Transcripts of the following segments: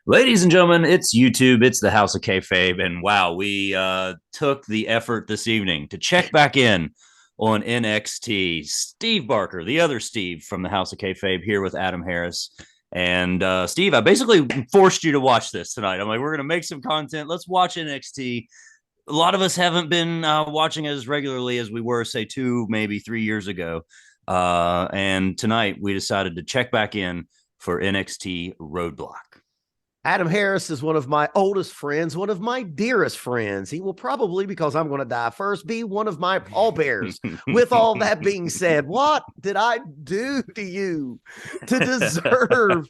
Ladies and gentlemen, it's YouTube. It's the House of Kayfabe. And wow, we took the effort this evening to check back in on NXT. Steve Barker, the other Steve from the House of Kayfabe, here with Adam Harris. And Steve, I basically forced you to watch this tonight. I'm like, we're going to make some content. Let's watch NXT. A lot of us haven't been watching as regularly as we were, say, 2, maybe 3 years ago. And tonight we decided to check back in for NXT Roadblock. Adam Harris is one of my oldest friends, one of my dearest friends. He will probably, because I'm going to die first, be one of my pallbearers. With all that being said, what did I do to you to deserve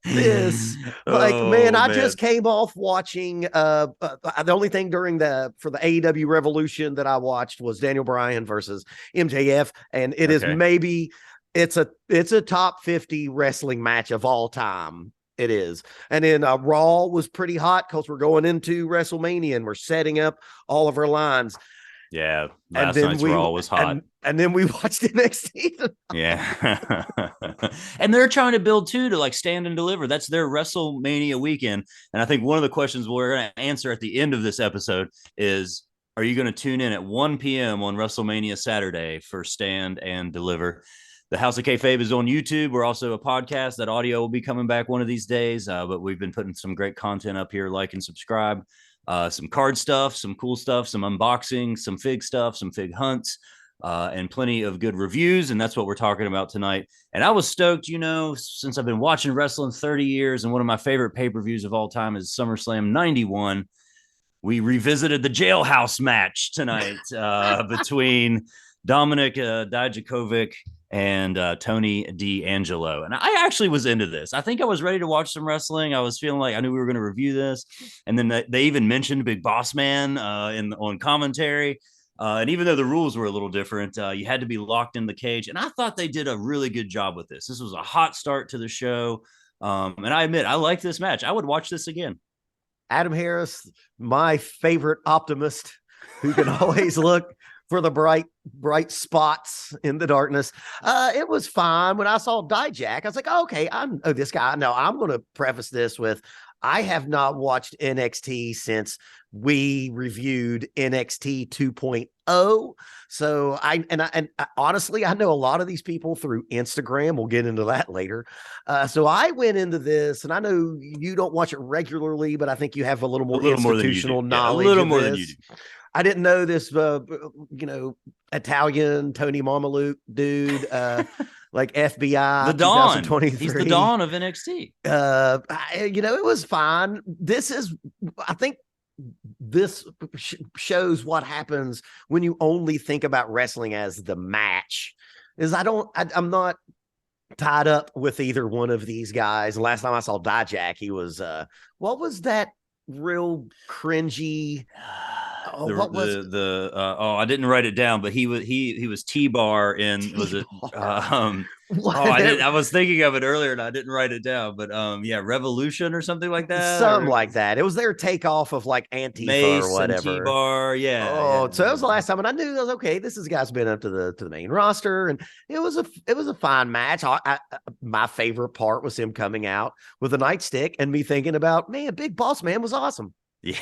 this? I just came off watching. The only thing for the AEW Revolution that I watched was Daniel Bryan versus MJF, and it is maybe it's a top 50 wrestling match of all time. It is. And then Raw was pretty hot because we're going into WrestleMania and we're setting up all of our lines. Yeah. Last night's Raw was hot. And then we watched NXT. Yeah. And they're trying to build too to like stand and deliver. That's their WrestleMania weekend. And I think one of the questions we're going to answer at the end of this episode is, are you going to tune in at 1 p.m. on WrestleMania Saturday for Stand and Deliver? The House of Kayfabe is on YouTube. We're also a podcast. That audio will be coming back one of these days, but we've been putting some great content up here. Like and subscribe. Some card stuff, some cool stuff, some unboxing, some fig stuff, some fig hunts, and plenty of good reviews. And that's what we're talking about tonight. And I was stoked, since I've been watching wrestling 30 years, and one of my favorite pay-per-views of all time is SummerSlam 91. We revisited the jailhouse match tonight between Dominic Dijakovic and Tony D'Angelo. And I actually was into this. I think I was ready to watch some wrestling. I was feeling like I knew we were going to review this. And then they even mentioned Big Boss Man on commentary. And even though the rules were a little different, you had to be locked in the cage. And I thought they did a really good job with this. This was a hot start to the show. And I admit, I like this match. I would watch this again. Adam Harris, my favorite optimist who can always look for the bright spots in the darkness. It was fine. When I saw Dijak, I was like, okay, I know this guy. No, I'm going to preface this with, I have not watched NXT since we reviewed NXT 2.0. So honestly, I know a lot of these people through Instagram. We'll get into that later. So I went into this, and I know you don't watch it regularly, but I think you have a little more institutional knowledge. A little more than you do. I didn't know this, Italian Tony Mamaluke dude, like FBI. The Dawn. He's the Dawn of NXT. It was fine. I think this shows what happens when you only think about wrestling as the match. I'm not tied up with either one of these guys. Last time I saw Dijak, he was, what was that real cringy? I didn't write it down, but he was T-Bar in T-bar. Was it I was thinking of it earlier and I didn't write it down, but Revolution or something like that. Like that. It was their takeoff of like Antifa Mace or whatever. T-Bar, So that was the last time, and I knew I was okay. This guy's been up to the main roster, and it was a fine match. My favorite part was him coming out with a nightstick and me thinking about, man, Big Boss Man was awesome. Yeah.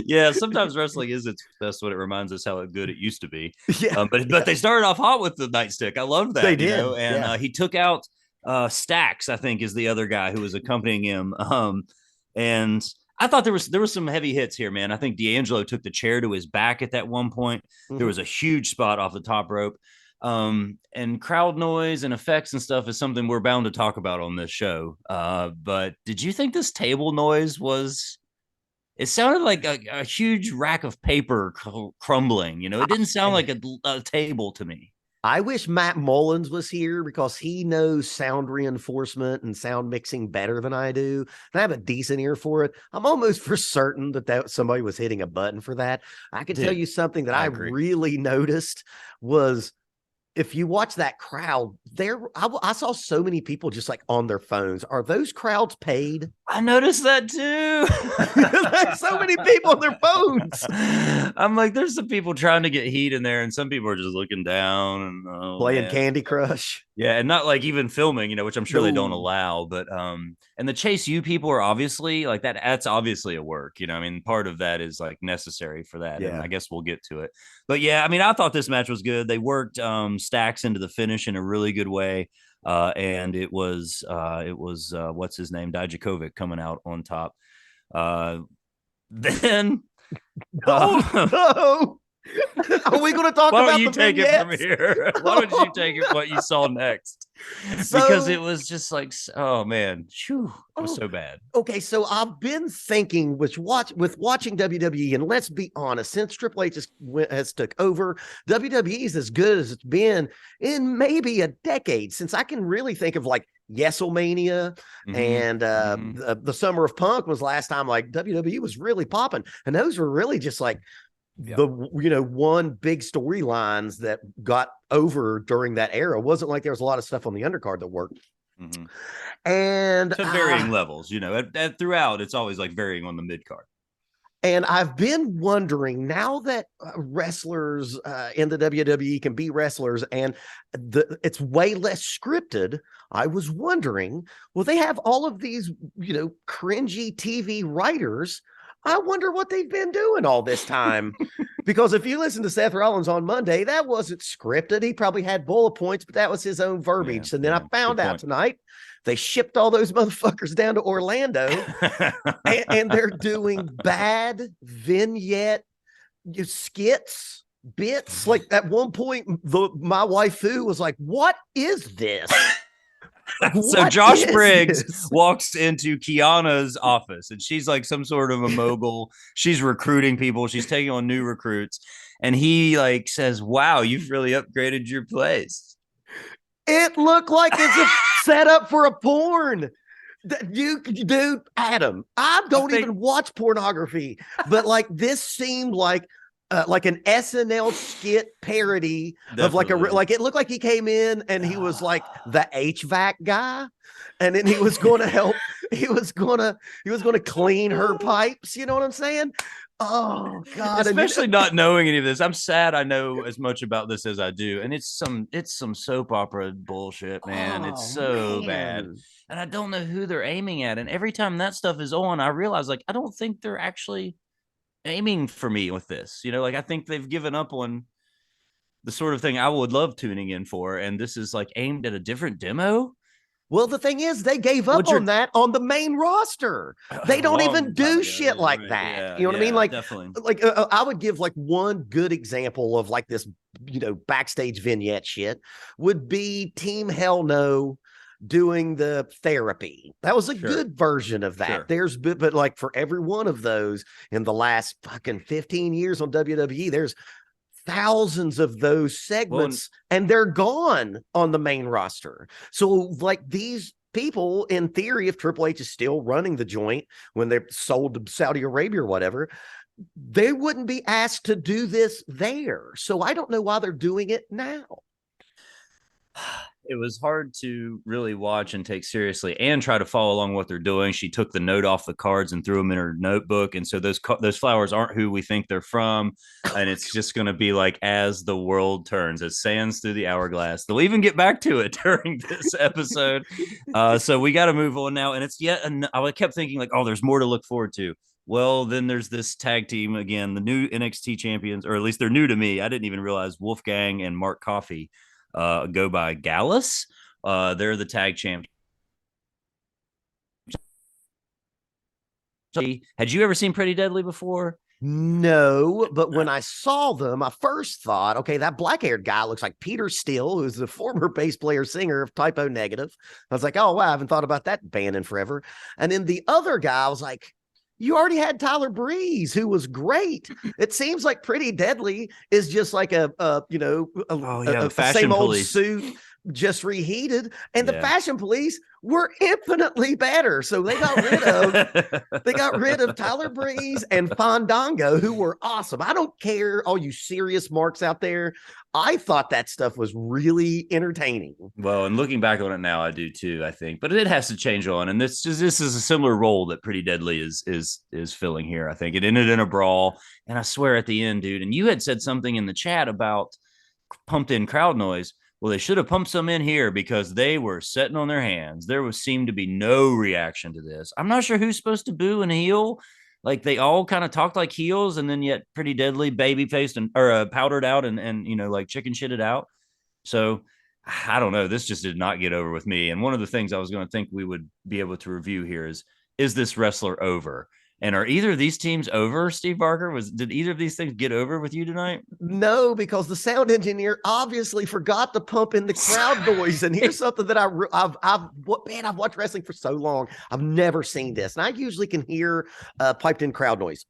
Yeah, sometimes wrestling is its best when it reminds us how good it used to be. But they started off hot with the nightstick. I love that. They did. And he took out Stax, I think, is the other guy who was accompanying him. And I thought there was some heavy hits here, man. I think D'Angelo took the chair to his back at that one point. Mm-hmm. There was a huge spot off the top rope. And crowd noise and effects and stuff is something we're bound to talk about on this show. But did you think this table noise it sounded like a huge rack of paper crumbling, it didn't sound like a table to me. I wish Matt Mullins was here because he knows sound reinforcement and sound mixing better than I do. And I have a decent ear for it. I'm almost for certain that somebody was hitting a button for that. I can tell you something that I really noticed was, if you watch that crowd there, I saw so many people just like on their phones. Are those crowds paid? I noticed that too. There's so many people on their phones I'm like, there's some people trying to get heat in there, and some people are just looking down and oh playing man. Candy Crush. Yeah, and not like even filming, which I'm sure they don't No. allow, but and the Chase U people are obviously like that's obviously a work, I mean, part of that is like necessary for that, and Yeah. I guess we'll get to it. But yeah, I mean, I thought this match was good. They worked Stacks into the finish in a really good way. And it was what's his name, Dijakovic coming out on top. Uh then Oh uh, no. Are we going to talk why don't about you the take it from vignettes? here? Why don't you take it what you saw next? Because it So, was just like, oh man, whew, it was oh, so bad. okay. So I've been thinking with watching WWE, and let's be honest, since Triple H has took over, WWE is as good as it's been in maybe a decade. Since I can really think of like Yeselmania and the Summer of Punk was last time like WWE was really popping, and those were really just like the one big storylines that got over during that era. It wasn't like there was a lot of stuff on the undercard that worked. And To varying levels, throughout, it's always like varying on the mid card. And I've been wondering now that wrestlers in the WWE can be wrestlers and it's way less scripted. I was wondering, will they have all of these, cringy TV writers? I wonder what they've been doing all this time. Because if you listen to Seth Rollins on Monday, that wasn't scripted. He probably had bullet points, but that was his own verbiage. And then I found out tonight they shipped all those motherfuckers down to Orlando and they're doing bad vignette skits, bits. Like at one point, my waifu was like, "What is this?" So Josh Briggs walks into Kiana's office and she's like some sort of a mogul. She's recruiting people. She's taking on new recruits. And he like says, wow, you've really upgraded your place. It looked like it's a setup for a porn. Dude, Adam, I don't even watch pornography, but like this seemed like an SNL skit parody. Definitely. Of like it looked like he came in and he was like the HVAC guy, and then he was going to help. He was going to clean her pipes. You know what I'm saying? Oh God! Especially not knowing any of this. I'm sad I know as much about this as I do, and it's some soap opera bullshit, man. It's so bad, and I don't know who they're aiming at. And every time that stuff is on, I realize like I don't think they're actually aiming for me with this. Like I think they've given up on the sort of thing I would love tuning in for, and this is like aimed at a different demo. Well, the thing is, they gave up on that on the main roster. They don't even do shit like that. Yeah, you know what I mean? Like, definitely. Like I would give like one good example of like this, backstage vignette shit would be Team Hell No doing the therapy. That was a good version of that. But like for every one of those in the last fucking 15 years on WWE, there's thousands of those segments and they're gone on the main roster. So like these people, in theory, if Triple H is still running the joint when they're sold to Saudi Arabia or whatever, they wouldn't be asked to do this there. So I don't know why they're doing it now. It was hard to really watch and take seriously and try to follow along what they're doing. She took the note off the cards and threw them in her notebook. And so those flowers aren't who we think they're from. And it's just going to be like, as the world turns, as sands through the hourglass. They'll even get back to it during this episode. So we got to move on now. And it's I kept thinking like, oh, there's more to look forward to. Well, then there's this tag team again, the new NXT champions, or at least they're new to me. I didn't even realize Wolfgang and Mark Coffey go by Gallus. They're the tag champs. Had you ever seen Pretty Deadly before? No, but when I saw them, I first thought, okay, that black-haired guy looks like Peter Steele, who's the former bass player singer of Typo Negative. I was like, oh, wow, I haven't thought about that band in forever. And then the other guy, I was like, you already had Tyler Breeze, who was great. It seems like Pretty Deadly is just like a same old suit just reheated, and the Yeah. Fashion Police were infinitely better. So they got rid of Tyler Breeze and Fandango, who were awesome. I don't care, all you serious marks out there. I thought that stuff was really entertaining. Well, and looking back on it now, I do too. I think, but it has to change on, and this is a similar role that Pretty Deadly is filling here. I think it ended in a brawl, and I swear at the end, dude. And you had said something in the chat about pumped in crowd noise. Well, they should have pumped some in here because they were sitting on their hands. There was seemed to be no reaction to this. I'm not sure who's supposed to boo and heel. Like they all kind of talked like heels, and then yet Pretty Deadly, baby faced and or powdered out, and like chicken shitted out. So I don't know. This just did not get over with me. And one of the things I was going to think we would be able to review here is this wrestler over? And are either of these teams over, Steve Barker? Did either of these things get over with you tonight? No, because the sound engineer obviously forgot to pump in the crowd noise. And here's something that I've watched wrestling for so long. I've never seen this, and I usually can hear piped in crowd noise.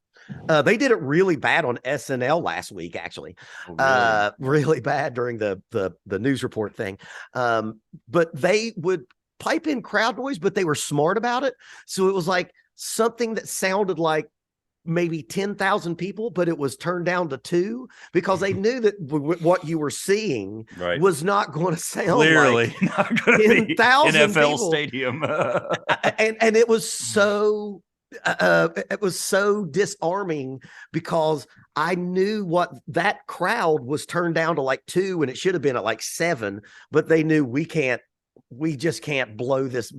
They did it really bad on SNL last week, actually. Oh, really? Really bad during the news report thing. But they would pipe in crowd noise, but they were smart about it. So it was like something that sounded like maybe 10,000 people, but it was turned down to 2 because they knew that what you were seeing Right. was not going to sound Clearly like not going to be 10,000 NFL people. Stadium. and it was so disarming because I knew what that crowd was turned down to like 2, and it should have been at like 7, but they knew we just can't blow this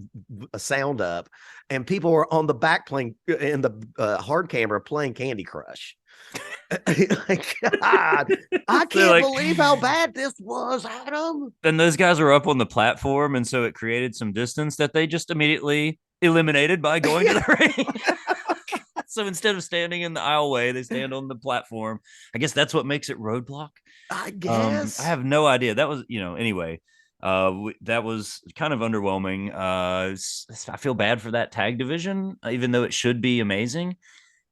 sound up. And people were on the back playing in the hard camera playing Candy Crush. Like, God, I can't believe how bad this was, Adam. And those guys were up on the platform, and so it created some distance that they just immediately eliminated by going to the ring. So instead of standing in the aisleway, they stand on the platform. I guess that's what makes it Roadblock. I guess. I have no idea. That was, anyway. That was kind of underwhelming. I feel bad for that tag division, even though it should be amazing.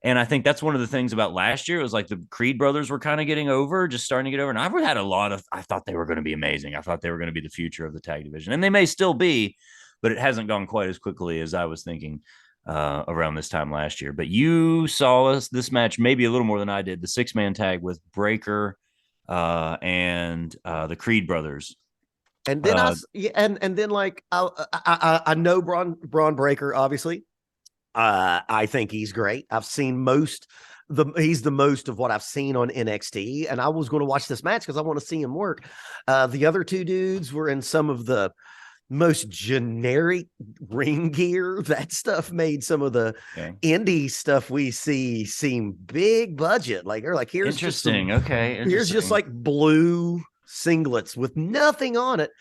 And I think that's one of the things about last year. It was like the Creed brothers were kind of getting over, just starting to get over. And I've had I thought they were going to be amazing. I thought they were going to be the future of the tag division. And they may still be, but it hasn't gone quite as quickly as I was thinking around this time last year. But you saw this match maybe a little more than I did, the 6-man tag with Breaker and the Creed brothers. And then and then like I know Braun Breaker, obviously. I think he's great. I've seen he's the most of what I've seen on NXT, and I was going to watch this match because I want to see him work. The other 2 dudes were in some of the most generic ring gear. That stuff made some of the indie stuff we see seem big budget. Like they're like, here's interesting. Here's just like blue singlets with nothing on it.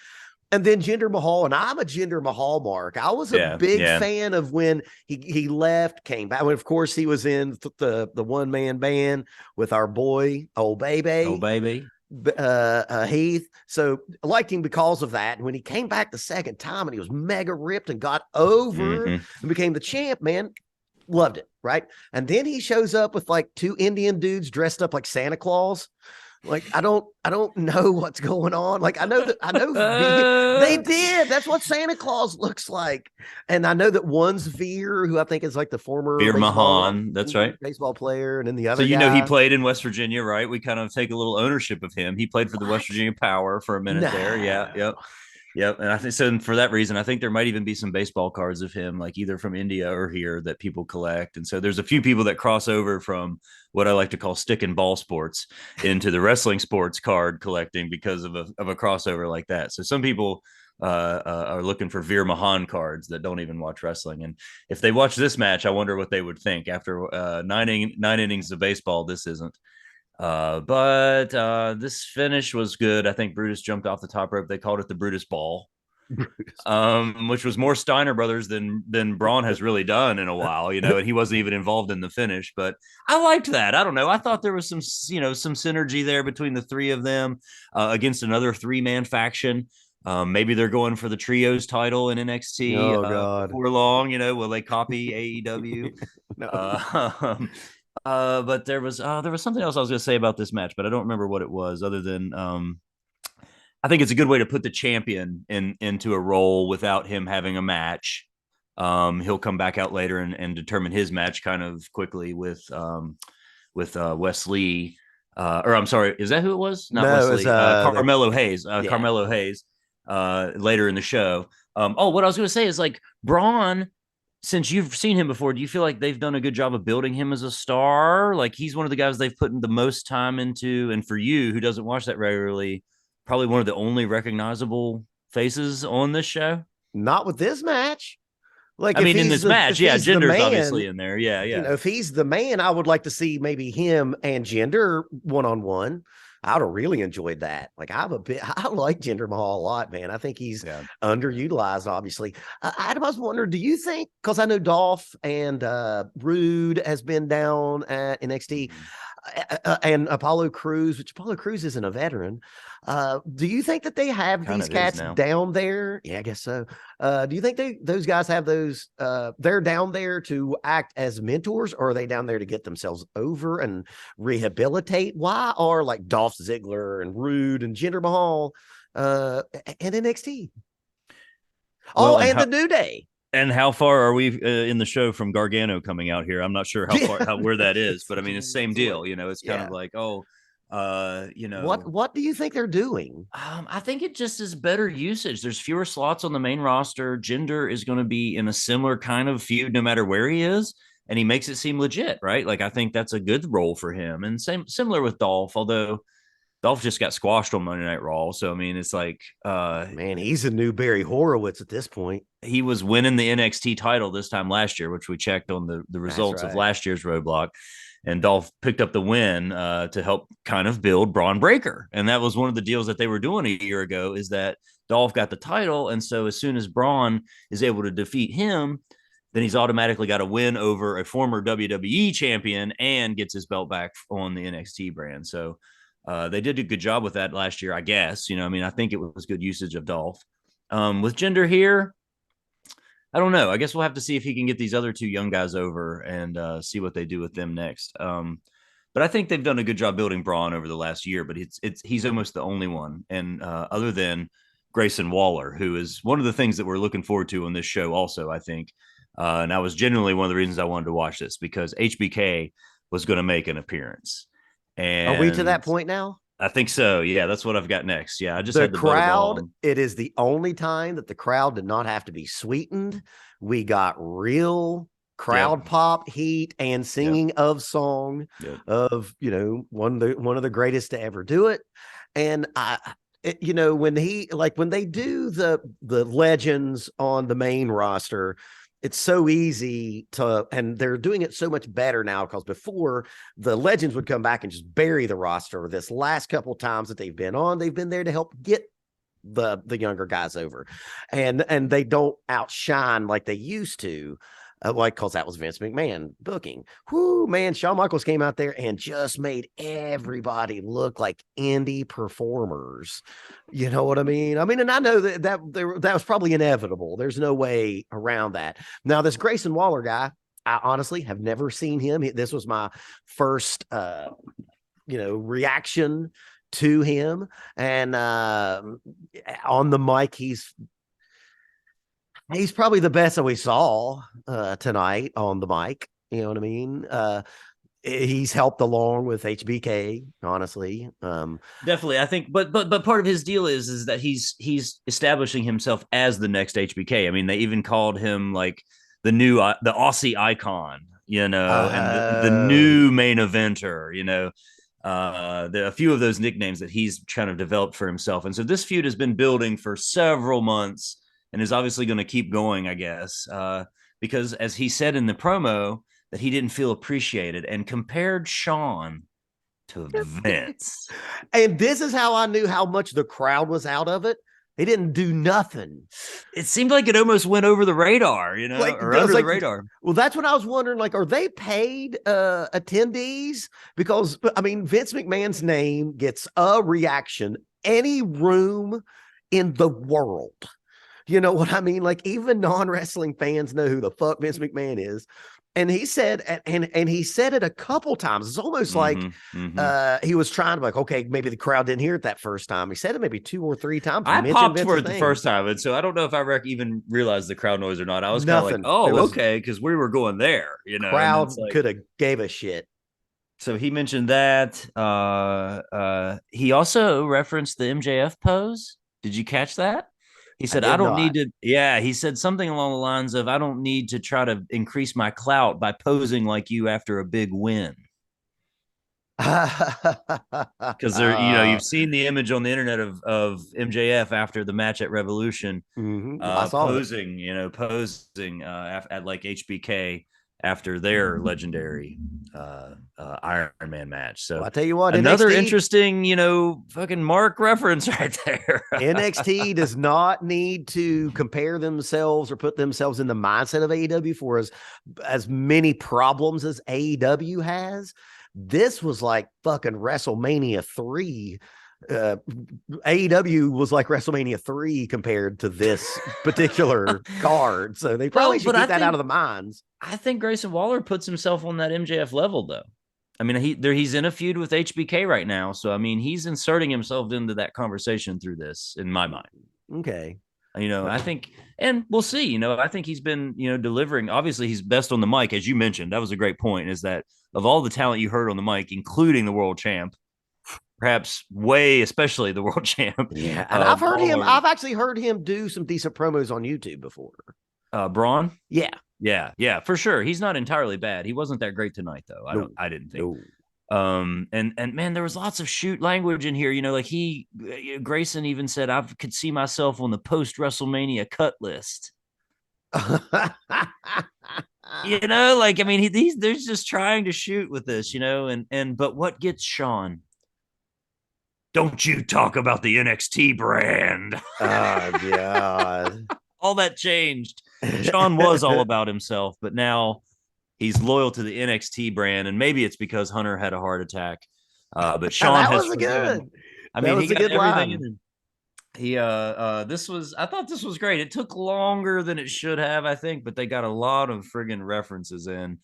And then Jinder Mahal, and I'm a Jinder Mahal mark. I was a big fan of when he left, came back. When, of course, he was in the one-man band with our boy, Old Baby. Heath. So I liked him because of that. And when he came back the second time and he was mega ripped and got over and became the champ, man, loved it, right? And then he shows up with like 2 Indian dudes dressed up like Santa Claus. Like I don't know what's going on. Like I know they did. That's what Santa Claus looks like. And I know that one's Veer, who I think is like the former Veer Mahan. That's right, baseball player, and then the other. So guy, he played in West Virginia, right? We kind of take a little ownership of him. He played for the West Virginia Power for a minute there. Yeah, yep. And I think so. And for that reason, I think there might even be some baseball cards of him, like either from India or here, that people collect. And so there's a few people that cross over from what I like to call stick and ball sports into the wrestling sports card collecting because of a crossover like that. So some people are looking for Veer Mahan cards that don't even watch wrestling. And if they watch this match, I wonder what they would think after 9 innings of baseball. This isn't. But this finish was good. I think Brutus jumped off the top rope. They called it the Brutus Ball, which was more Steiner Brothers than Braun has really done in a while, and he wasn't even involved in the finish. But I liked that. I don't know. I thought there was some synergy there between the 3 of them against another 3-man faction. Maybe they're going for the trios title in NXT. Oh God! Before long, will they copy AEW? No. But there was something else I was going to say about this match, but I don't remember what it was other than I think it's a good way to put the champion into a role without him having a match. He'll come back out later and determine his match kind of quickly with Wesley. Or I'm sorry, is that who it was? Not No, it's Wesley. Carmelo Hayes. yeah. Carmelo Hayes. Later in the show. What I was going to say is like Braun. Since you've seen him before, do you feel like they've done a good job of building him as a star? Like he's one of the guys they've put in the most time into, and for you who doesn't watch that regularly, probably one of the only recognizable faces on this show. Not with this match. Like I mean, in this match, if yeah, he's the Jinder's man, obviously in there. Yeah, you yeah. know, if he's the man, I would like to see maybe him and Jinder one on one. I would have really enjoyed that. Like I like Jinder Mahal a lot, man. I think he's Yeah. underutilized, obviously. Adam, I was wondering, do you think, because I know Dolph and Rude has been down at NXT, Mhm. and Apollo Crews, which Apollo Crews isn't a veteran. Do you think that they have Kind these of is cats now. down there? Yeah, I guess so. Do you think those guys have those? They're down there to act as mentors, or are they down there to get themselves over and rehabilitate? Why are like Dolph Ziggler and Rude and Jinder Mahal and NXT? Well, Oh, and the New Day. and how far are we in the show from Gargano coming out here? I'm not sure how far Yeah, how where that is, it's but I such a mean it's weird same deal. story. You know, it's kind of Yeah. like you know, What do you think they're doing? I think it just is better usage. There's fewer slots on the main roster. Jinder is going to be in a similar kind of feud no matter where he is, and he makes it seem legit, right? Like I think that's a good role for him. And similar with Dolph, although Dolph just got squashed on Monday Night Raw. So I mean, it's like Man, he's a new Barry Horowitz at this point. he was winning the NXT title this time last year, which we checked on the That's results of right. last year's Roadblock. And Dolph picked up the win to help kind of build Braun Breaker. And that was one of the deals that they were doing a year ago is that Dolph got the title. And so as soon as Braun is able to defeat him, then he's automatically got a win over a former WWE champion and gets his belt back on the NXT brand. So they did a good job with that last year, I guess. You know, I mean, I think it was good usage of Dolph. With Jinder here, I don't know. I guess we'll have to see if he can get these other two young guys over and see what they do with them next. But I think they've done a good job building Braun over the last year. But he's almost the only one, and other than Grayson Waller, who is one of the things that we're looking forward to on this show. Also, I think, and that was genuinely one of the reasons I wanted to watch this because HBK was going to make an appearance, Are we to and that point now? I think so. Yeah, that's what I've got next. Yeah, I just The had the crowd, butterball. it is the only time that the crowd did not have to be sweetened. We got real Yep. crowd pop, heat, and Yep. singing of song Yep. of, one of the greatest to ever do it. And when when they do the legends on the main roster, it's so easy to, and they're doing it so much better now because before the legends would come back and just bury the roster. This last couple of times that they've been on, they've been there to help get the younger guys over, and they don't outshine like they used to. Like, because that was Vince McMahon booking. Whoo, man, Shawn Michaels came out there and just made everybody look like indie performers. You know what I mean? I mean, and I know that was probably inevitable. There's no way around that. Now, this Grayson Waller guy, I honestly have never seen him. This was my first, reaction to him. And on the mic, he's probably the best that we saw tonight on the mic. You know what I mean? He's helped along with HBK, honestly. Definitely, I think, but part of his deal is that he's establishing himself as the next HBK. I mean, they even called him like the Aussie icon, you know, and the Uh, new main eventer, you know. A few of those nicknames that he's kind of developed for himself, and so this feud has been building for several months and is obviously going to keep going, I guess, because as he said in the promo that he didn't feel appreciated and compared Sean to Vince. and this is how I knew how much the crowd was out of it. They didn't do nothing. It seemed like it almost went over the radar, you know, Like, or I was under the like, radar. well, that's what I was wondering. Like, are they paid attendees? Because I mean, Vince McMahon's name gets a reaction any room in the world. You know what I mean? Like, even non-wrestling fans know who the fuck Vince McMahon is. And he said, and he said it a couple times. It's almost like he was trying to like, okay, maybe the crowd didn't hear it that first time. He said it maybe 2 or 3 times. I Mentioned popped for Vince's it the name. first time, and so I don't know if I even realized the crowd noise or not. I was kind of like, Nothing. It "Oh, was okay," because we were going there, and it's crowd like, could have gave a shit. so he mentioned that. He also referenced the MJF pose. Did you catch that? He I said, "I did don't need not. to." Yeah, he said something along the lines of, "I don't need to try to increase my clout by posing like you after a big win." Because you've seen the image on the internet of MJF after the match at Revolution, I saw it. posing, posing at like HBK after their legendary Iron Man match. Well, So I tell you what, another NXT interesting, fucking Mark reference right there. NXT does not need to compare themselves or put themselves in the mindset of AEW for as many problems as AEW has. This was like fucking WrestleMania 3. AEW was like WrestleMania 3 compared to this particular card. So they probably Well, should but keep that out of the minds. I think Grayson Waller puts himself on that MJF level though. I mean, he's in a feud with HBK right now, so I mean, he's inserting himself into that conversation through this, in my mind. Okay. I think, and we'll see. I think he's been, delivering. Obviously, he's best on the mic, as you mentioned. That was a great point. Is that of all the talent you heard on the mic, including the world champ, perhaps especially the world champ. Yeah. And I've heard him, Waller, I've actually heard him do some decent promos on YouTube before. Braun. Yeah. Yeah, for sure. He's not entirely bad. He wasn't that great tonight, though. No. I didn't think. No. And man, there was lots of shoot language in here. Like Grayson even said, I could see myself on the post WrestleMania cut list. Like I mean, they're just trying to shoot with this, but what gets Sean? Don't you talk about the NXT brand? Oh God. All that changed. Sean was all about himself, but now he's loyal to the NXT brand, and maybe it's because Hunter had a heart attack. But Sean that has was good. I That mean, he was a got good everything in line. him. I thought this was great. It took longer than it should have, I think, but they got a lot of friggin' references in,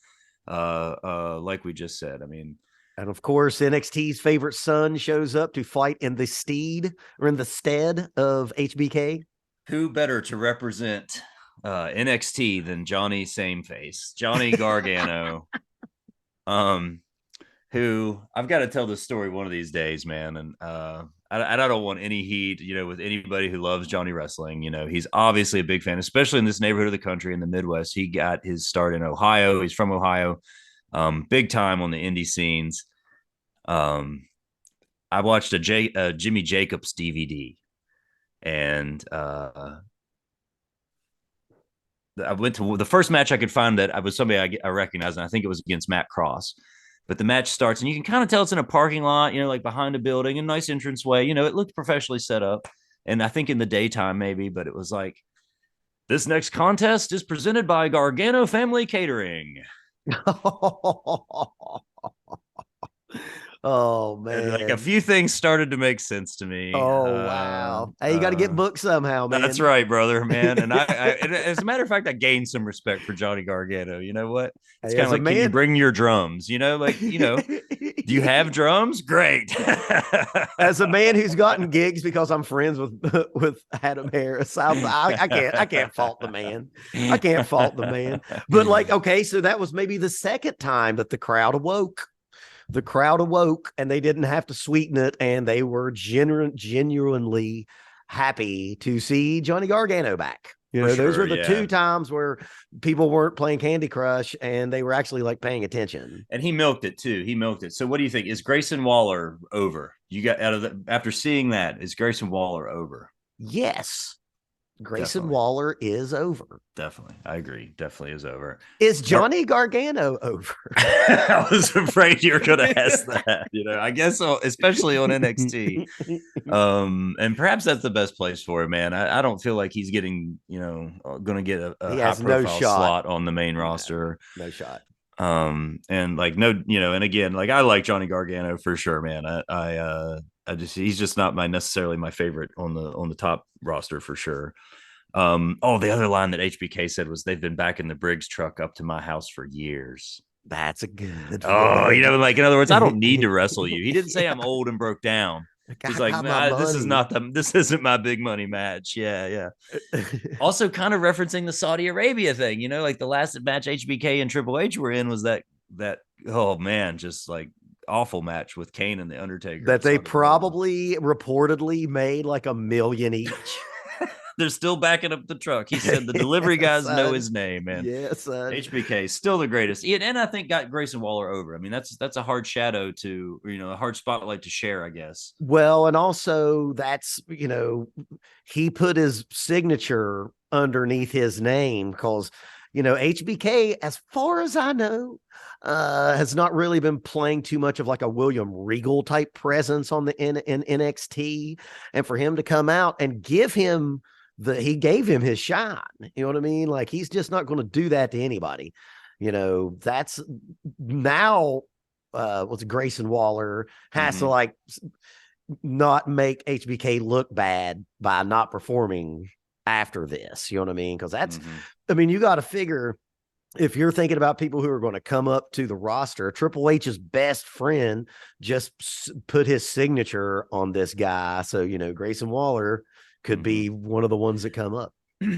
like we just said. I mean, And of course, NXT's favorite son shows up to fight in the stead of HBK. who better to represent NXT than Johnny Sameface, Johnny Gargano, who I've got to tell this story one of these days, man. And I don't want any heat, with anybody who loves Johnny Wrestling. He's obviously a big fan, especially in this neighborhood of the country in the Midwest. He got his start in Ohio. He's from Ohio, big time on the indie scenes. I watched a Jimmy Jacobs DVD, and I went to the first match I could find that I was somebody I recognized, and I think it was against Matt Cross. But the match starts, and you can kind of tell it's in a parking lot, like behind a building, a nice entranceway. It looked professionally set up, and I think in the daytime maybe, but it was like, this next contest is presented by Gargano Family Catering. Oh And like a man. few things started to make sense to me. Oh wow. Hey, you got to get booked somehow, man. That's right, brother, man. And as a matter of fact, I gained some respect for Johnny Gargano. You know what? It's Hey, kind of as a like, can you man. bring your drums? Do you have drums? Great. As a man who's gotten gigs because I'm friends with Adam Harris, I can't fault the man. I can't fault the man. But like, okay, so that was maybe the second time that the crowd awoke. The crowd awoke, and they didn't have to sweeten it, and they were genuinely happy to see Johnny Gargano back. Those were the 2 times where people weren't playing Candy Crush and they were actually like paying attention. And he milked it too. He milked it. So what do you think? Is Grayson Waller over? You got after seeing that, is Grayson Waller over? Yes. Grayson Definitely. Waller is over. Definitely. I agree. Definitely is over. Is Johnny Gargano over? I was afraid you were going to ask that. I guess so, especially on NXT. And perhaps that's the best place for him, man. I don't feel like he's getting, going to get a high profile slot on the main roster. No shot. And like no, and again, like I like Johnny Gargano for sure, man. I just he's just not necessarily my favorite on the top roster for sure. Oh, the other line that HBK said was they've been back in the Briggs truck up to my house for years. That's a good Oh, you one. know, like in other words, I don't need to wrestle you. He didn't say I'm old and broke down. Like, He's I like, got my nah, money. this isn't my big money match. Yeah, yeah. Also, kind of referencing the Saudi Arabia thing, you know, like the last match HBK and Triple H were in was that oh man, just like awful match with Kane and the Undertaker That in they Saudi Arabia. probably reportedly made like 1 million each. They're still backing up the truck. He said the delivery guys know Son. his name, man. Yeah, son. HBK still the greatest, and I think got Grayson Waller over. I mean, that's a hard shadow to, a hard spotlight to share, I guess. Well, and also that's, he put his signature underneath his name because, HBK, as far as I know, has not really been playing too much of like a William Regal type presence on the in NXT. And for him to come out and he gave him his shine. You know what I mean? Like he's just not going to do that to anybody. That's now what's Grayson Waller has to Mm-hmm. like not make HBK look bad by not performing after this. You know what I mean? Because Mm-hmm. you got to figure if you're thinking about people who are going to come up to the roster, Triple H's best friend just put his signature on this guy. So, Grayson Waller could Mm-hmm. be one of the ones that come up.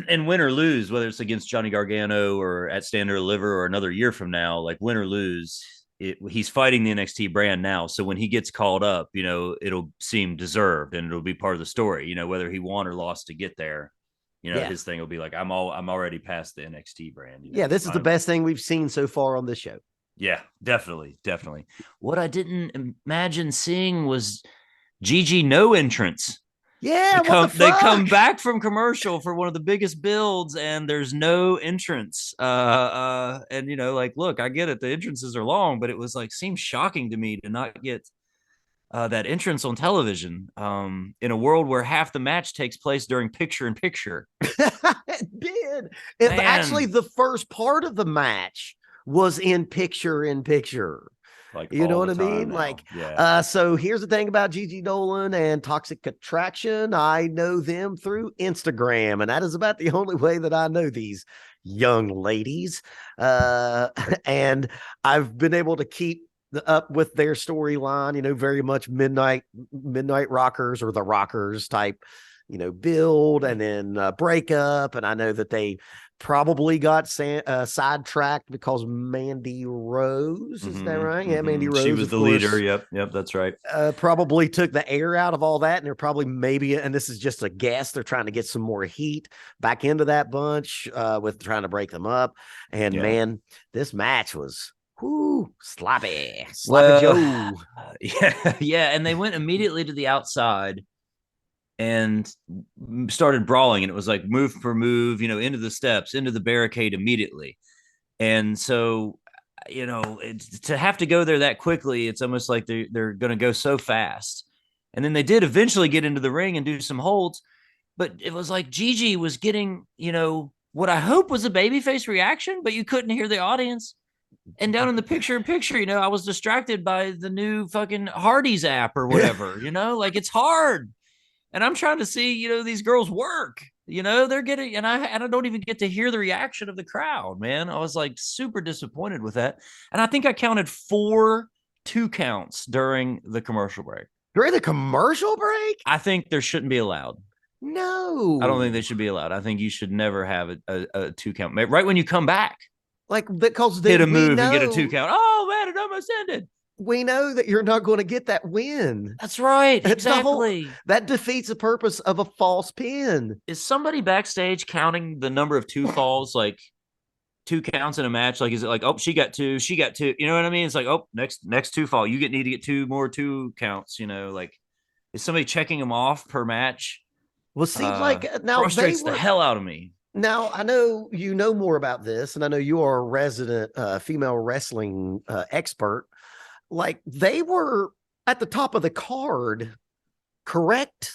And win or lose, whether it's against Johnny Gargano or at Stand or Deliver or another year from now, like win or lose, he's fighting the NXT brand now. So when he gets called up, it'll seem deserved and it'll be part of the story. Whether he won or lost to get there, Yeah. his thing will be like, I'm already past the NXT brand. Yeah. This is the best thing we've seen so far on this show. Yeah, definitely, definitely. What I didn't imagine seeing was Gigi no entrance. Yeah, what the fuck? They come back from commercial for one of the biggest builds, and there's no entrance. And like, look, I get it, the entrances are long, but it was like seems shocking to me to not get that entrance on television. In a world where half the match takes place during picture in picture. It did. Actually, the first part of the match was in picture. Like, you know what I mean? Now. Like, yeah. So here's the thing about Gigi Dolan and Toxic Attraction. I know them through Instagram, and that is about the only way that I know these young ladies. And I've been able to keep up with their storyline, very much midnight rockers or the rockers type, build and then breakup. And I know that they probably got sidetracked because Mandy Rose, is that right? Yeah, Mandy Rose. She was the leader. Yep, that's right. Probably took the air out of all that, and they're probably and this is just a guess, they're trying to get some more heat back into that bunch with trying to break them up. And man, this match was sloppy Joe. Yeah, and they went immediately to the outside and started brawling, and it was like move for move, into the steps, into the barricade immediately. And so, to have to go there that quickly, it's almost like they're going to go so fast. And then they did eventually get into the ring and do some holds, but it was like Gigi was getting, what I hope was a babyface reaction, but you couldn't hear the audience. And down in the picture in picture, I was distracted by the new fucking Hardy's app or whatever, like it's hard. And I'm trying to see, these girls work. They're getting, and I don't even get to hear the reaction of the crowd, man. I was like super disappointed with that. And I think I counted 4 2 counts during the commercial break. During the commercial break? I think there shouldn't be allowed. No. I don't think they should be allowed. I think you should never have a 2 count. Right when you come back. Like, because hit a move and get a 2 count. Oh, man, it almost ended. We know that you're not going to get that win. That's right. Exactly. That defeats the purpose of a false pin. Is somebody backstage counting the number of 2 falls, like 2 counts in a match? Like, is it like, oh, she got 2, she got 2? You know what I mean? It's like, oh, next 2 fall. You need to get 2 more 2 counts. Like, is somebody checking them off per match? Well, it seems like now frustrates the hell out of me. Now, I know you know more about this, and I know you are a resident female wrestling expert. Like, they were at the top of the card, correct?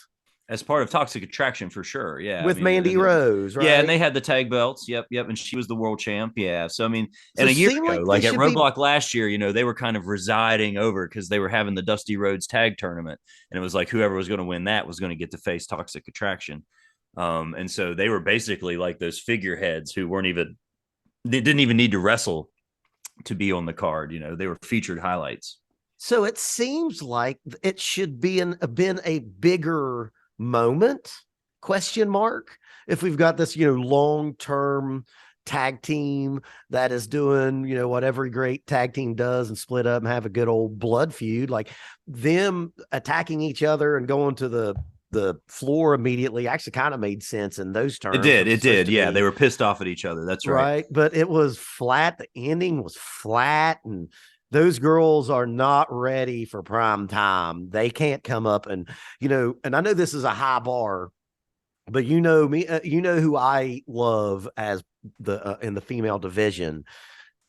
As part of Toxic Attraction, for sure. Yeah. With Mandy Rose, right? Yeah, and they had the tag belts. Yep. And she was the world champ. Yeah. So, and a year ago, like at Roadblock last year, they were kind of residing over because they were having the Dusty Rhodes tag tournament. And it was like whoever was going to win that was going to get to face Toxic Attraction. And so they were basically like those figureheads who they didn't even need to wrestle to be on the card. They were featured highlights. So it seems like it should been a bigger moment, question mark, if we've got this, long-term tag team that is doing, what every great tag team does and split up and have a good old blood feud, like them attacking each other and going to the floor immediately actually kind of made sense in those It terms. did. Was It supposed did. to Yeah, they be were pissed off at each other. That's right. right, but it was flat. The ending was flat, and those girls are not ready for prime time. They can't come up and and I know this is a high bar, but me, who I love as the in the female division.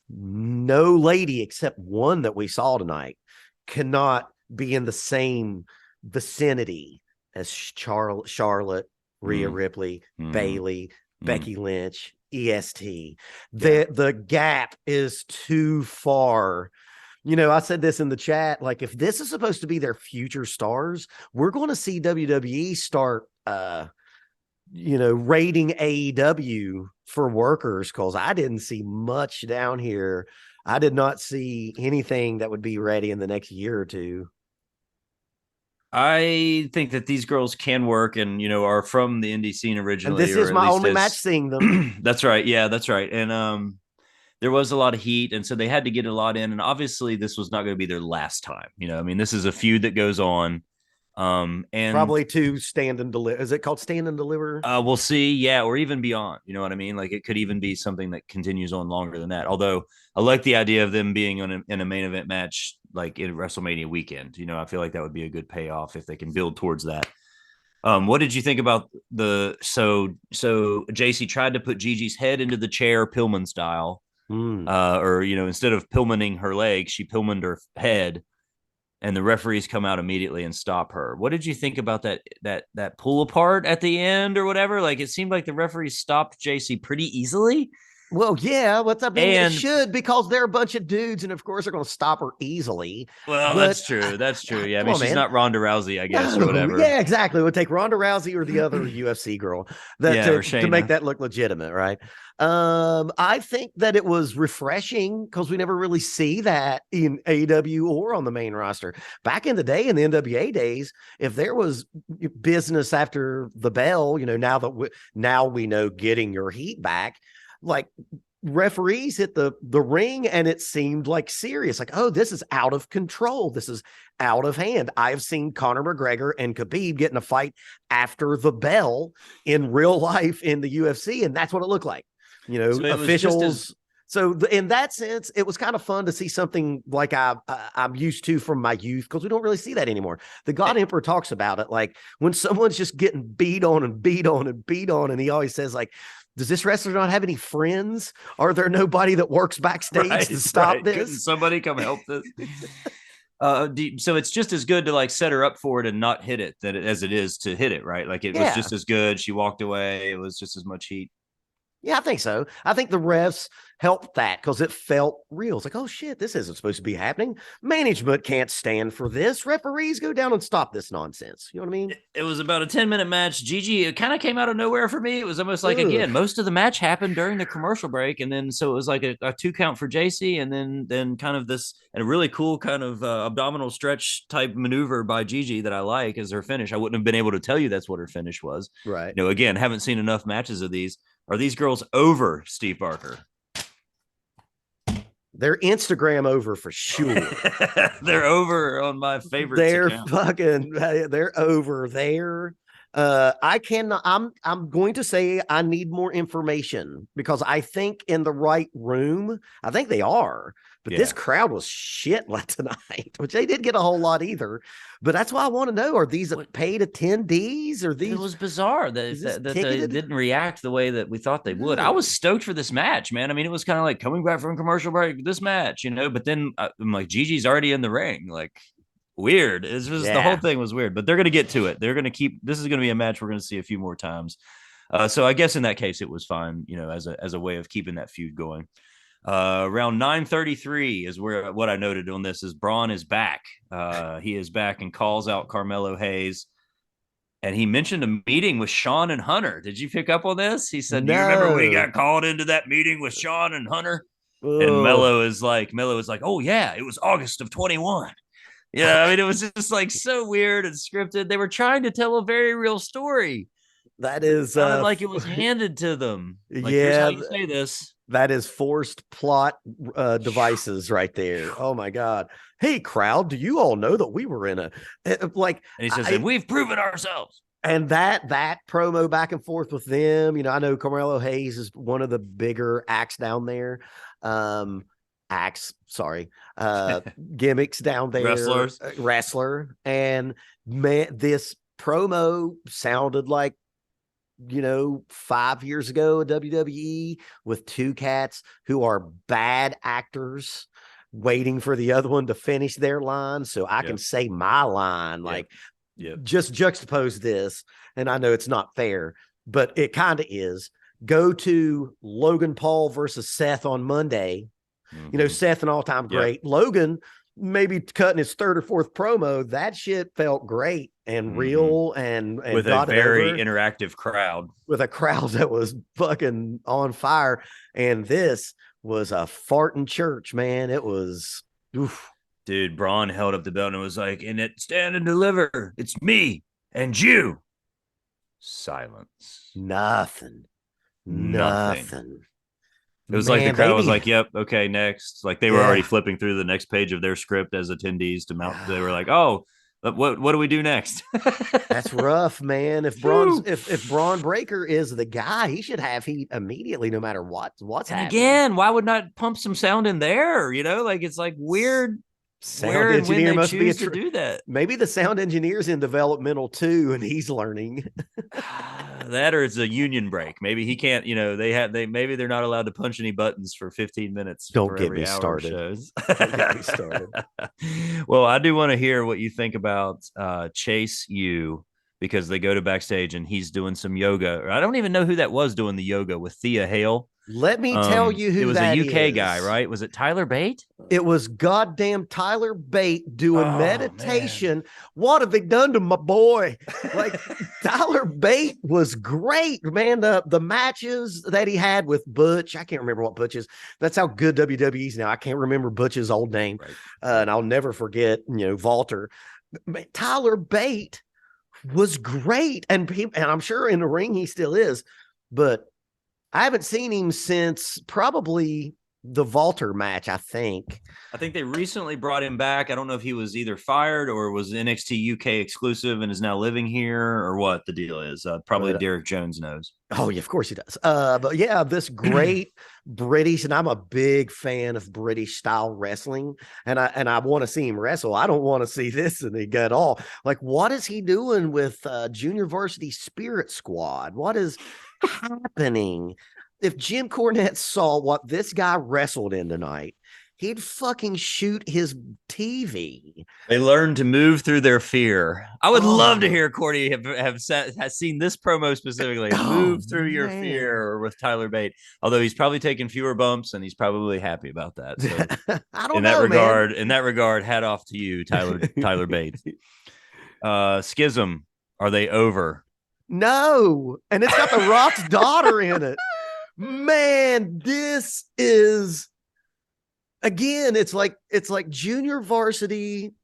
No lady except one that we saw tonight cannot be in the same vicinity as Charlotte, Rhea Mm, Ripley, mm, Bailey, mm. Becky Lynch, EST. Yeah. The gap is too far. I said this in the chat. Like, if this is supposed to be their future stars, we're going to see WWE start rating AEW for workers, because I didn't see much down here. I did not see anything that would be ready in the next year or two. I think that these girls can work and, are from the indie scene And originally, this or is at my least only match as seeing them. that's right. Yeah, that's right. And there was a lot of heat. And so they had to get a lot in. And obviously, this was not going to be their last time. I mean, this is a feud that goes on. And Probably to stand and deliver. Is it called stand and deliver? we'll see. Yeah, or even beyond. You know what I mean? Like it could even be something that continues on longer than that. Although I like the idea of them being in a main event match like in WrestleMania weekend. I feel like that would be a good payoff if they can build towards that. What did you think about so JC tried to put Gigi's head into the chair Pillman style, Mm. or instead of Pillmaning her leg, she Pillmaned her head, and the referees come out immediately and stop her. What did you think about that pull apart at the end or whatever? Like it seemed like the referees stopped JC pretty easily. Well, yeah, I mean, it And should, because they're a bunch of dudes, and of course they're going to stop her easily. well, But that's true. That's true. Yeah, I come mean on, she's man. not Ronda Rousey, I guess, or No, whatever. yeah, exactly. It would take Ronda Rousey or the other UFC girl that Yeah, or to make Shayna. that look legitimate, right? I think that it was refreshing because we never really see that in AEW or on the main roster. Back in the day, in the NWA days, if there was business after the bell, now we know getting your heat back, like referees hit the ring and it seemed like serious, like, oh, this is out of control, this is out of hand. I've seen Conor McGregor and Khabib get in a fight after the bell in real life in the UFC, and that's what it looked like. So it was just as Officials. So in that sense, it was kind of fun to see something like I'm used to from my youth, because we don't really see that anymore. The God Emperor talks about it, like when someone's just getting beat on and beat on and beat on, and he always says, like, does this wrestler not have any friends? Are there nobody that works backstage right, to stop right. Couldn't this? somebody come help this? So it's just as good to like set her up for it and not hit it as it is to hit it, right? Like it was Yeah. just as good. She walked away. It was just as much heat. Yeah, I think so. I think the refs helped that because it felt real. It's like, oh shit, this isn't supposed to be happening. Management can't stand for this. Referees, go down and stop this nonsense. You know what I mean? It was about a 10-minute match. Gigi, it kind of came out of nowhere for me. It was almost like, Ugh. again, most of the match happened during the commercial break. And then so it was like a 2 count for JC, and then kind of this and a really cool kind of abdominal stretch type maneuver by Gigi that I like as her finish. I wouldn't have been able to tell you that's what her finish was. Right. Again, haven't seen enough matches of these. Are these girls over Steve Barker? They're Instagram over for sure. They're over on my favorites They're account. they're over there. I cannot, I'm going to say I need more information, because I think in the right room, I think they are, but this crowd was shit tonight, which they didn't get a whole lot either. But that's why I want to know, are these paid attendees, or these? It was bizarre that they didn't react the way that we thought they would. I was stoked for this match, man. I mean, it was kind of like coming back from commercial break, this match, but then I'm like, Gigi's already in the ring. Like, weird. It's just the whole thing was weird, but they're going to get to it. They're going to keep, this is going to be a match we're going to see a few more times. So I guess in that case, it was fine, as a way of keeping that feud going. Around 9:33 is where what I noted on this is Braun is back. He is back and calls out Carmelo Hayes. And he mentioned a meeting with Sean and Hunter. Did you pick up on this? He said, "Do you remember when he No. got called into that meeting with Sean and Hunter?" And Ugh. Mello is like, "Oh yeah, it was August of 21." Yeah, I mean, it was just like so weird and scripted. They were trying to tell a very real story. That is Sounded like it was handed to them. Like, here's how yeah, you say this. that is forced plot devices right there. Oh my god. Hey crowd, do you all know that we were in a like And he says, I, "And we've proven ourselves." and that promo back and forth with them, I know Carmelo Hayes is one of the bigger acts down there. Um acts, sorry, gimmicks down there, Wrestlers. wrestler. And man, this promo sounded like 5 years ago at WWE with two cats who are bad actors waiting for the other one to finish their line so I can say my line. Like, just juxtapose this. And I know it's not fair, but it kind of is. Go to Logan Paul versus Seth on Monday. Seth, an all-time great. Logan maybe cutting his third or fourth promo. That shit felt great and real and with got a it very over interactive crowd. with a crowd that was fucking on fire. And this was a farting church, man. It was, oof. Dude, Braun held up the belt and was like, "And it stand and deliver. It's me and you." Silence. Nothing. It was like the Man, crowd was like, "Yep, okay, next." Like they were already yeah. flipping through the next page of their script as attendees to mount. They were like, "Oh, what do we do next?" That's rough, man. If Braun Breaker is the guy, he should have heat immediately, no matter what's And happening. again, why would not pump some sound in there? Like it's like weird Sound where and when engineer they must be choose to do that. maybe the sound engineer's in developmental too, and he's learning. That or it's a union break. Maybe he can't, maybe they're not allowed to punch any buttons for 15 minutes Don't for get every me hour of started. shows. Don't get me started. Well, I do want to hear what you think about Chase U, because they go to backstage and he's doing some yoga. I don't even know who that was doing the yoga with Thea Hale. Let me tell you It who was a that UK is. guy, right? Was it Tyler Bate? It was goddamn Tyler Bate doing meditation. Man. What have they done to my boy? Like Tyler Bate was great, man. The matches that he had with Butch, I can't remember what Butch is. That's how good WWE's now. I can't remember Butch's old name, right. And I'll never forget, Walter. Tyler Bate was great, and I'm sure in the ring he still is, but I haven't seen him since probably the Walter match, I think. They recently brought him back. I don't know if he was either fired or was NXT UK exclusive and is now living here, or what the deal is. Probably Derek Jones knows. Oh, yeah, of course he does. But yeah, this great British, and I'm a big fan of British style wrestling, and I want to see him wrestle. I don't want to see this at all. Like, what is he doing with Junior Varsity Spirit Squad? What is happening? If Jim Cornette saw what this guy wrestled in tonight, he'd fucking shoot his TV. They learn to move through their fear. I would love to hear Cordy has seen this promo specifically. Move through your fear with Tyler Bate. Although he's probably taken fewer bumps and he's probably happy about that. So I don't know, man. In that regard, hat off to you, Tyler Bate. Schism. Are they over? No. And it's got The Rock's daughter in it. Man, this is, again, it's like Junior Varsity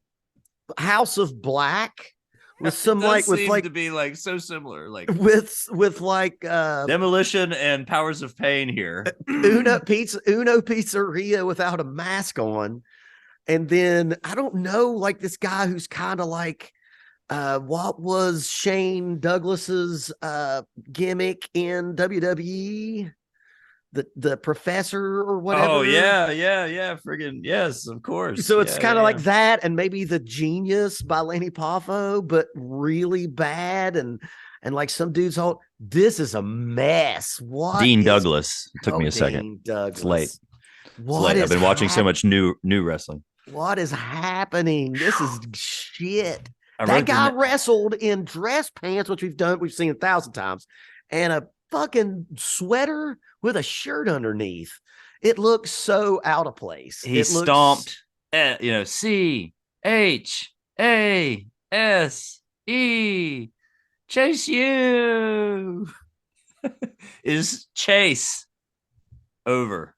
House of Black with some to be like so similar, like with like Demolition and Powers of Pain here. Uno Pizzeria without a mask on. And then I don't know, like this guy who's kind of like what was Shane Douglas's gimmick in WWE? The professor or whatever. Oh yeah. Friggin' yes, of course. So it's kind of like that, and maybe The Genius by Lanny Poffo, but really bad, and like some dudes all. This is a mess. What? Dean Douglas. It took me a second. It's late. I've been watching so much new wrestling. What is happening? This is shit. That guy wrestled in dress pants, which we've seen 1,000 times, and a fucking sweater with a shirt underneath. It looks so out of place. He stomped CHASE Chase U is Chase over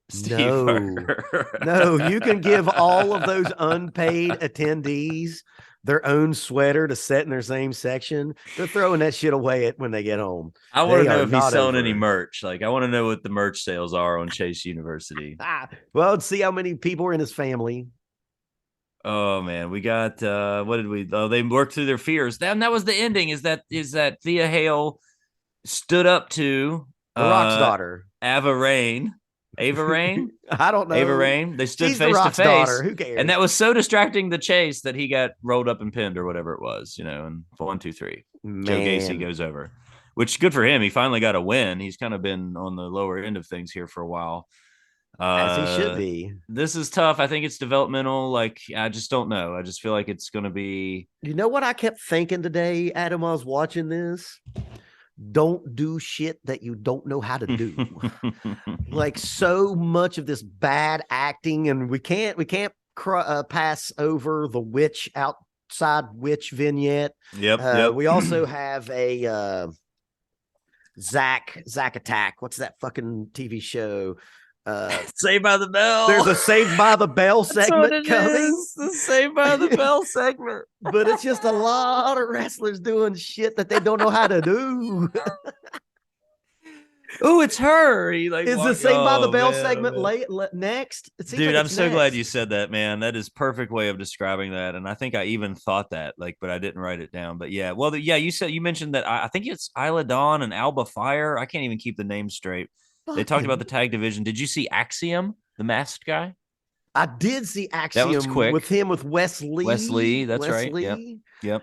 Steve No, Burke. no, you can give all of those unpaid attendees their own sweater to set in their same section. They're throwing that shit away when they get home. I want They to know are if he's not selling any over. merch. Like, I want to know what the merch sales are on Chase University. Well, let's see how many people are in his family. Oh man, we got what did we? Oh, they worked through their fears. That was the ending. Is that Thea Hale stood up to The Rock's daughter. Ava Rain, Ava Rain, I don't Ava know. Rain. They stood She's the face to Rock's daughter. face, Who and cares? that was so distracting to Chase that he got rolled up and pinned or whatever it was. And 1, 2, 3, Joe Gacy Man, goes over, which good for him. He finally got a win. He's kind of been on the lower end of things here for a while. as he should be. This is tough. I think it's developmental. Like, I just don't know. I just feel like it's going to be. You know what I kept thinking today, Adam, while I was watching this? Don't do shit that you don't know how to do. Like so much of this bad acting, and we can't pass over the witch outside witch vignette. Yep. We also have a Zack Attack. What's that fucking TV show? Saved by the Bell. There's a Saved by the Bell segment coming. The Saved by the Bell segment. But it's just a lot of wrestlers doing shit that they don't know how to do. Oh, it's her. He like is the Saved by the Bell segment next? Dude, I'm so glad you said that, man. That is perfect way of describing that. And I think I even thought that, but I didn't write it down. But yeah, well, you mentioned that. I think it's Isla Dawn and Alba Fire. I can't even keep the names straight. They talked about the tag division. Did you see Axiom, the masked guy? I did see That was Axiom quick. with him with Wesley. Wesley, that's Wesley. right. Yep.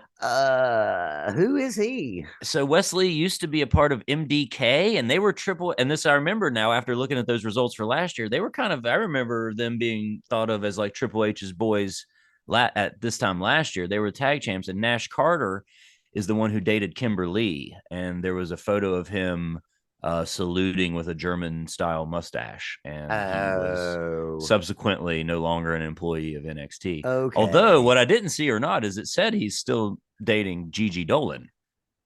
Who is he? So Wesley used to be a part of MDK, and they were triple. And this I remember now after looking at those results for last year. They were I remember them being thought of as like Triple H's boys at this time last year. They were tag champs, and Nash Carter is the one who dated Kimber Lee, and there was a photo of him saluting with a German style mustache, and he was subsequently no longer an employee of NXT. Okay. Although what I didn't see or not is it said he's still dating Gigi Dolan.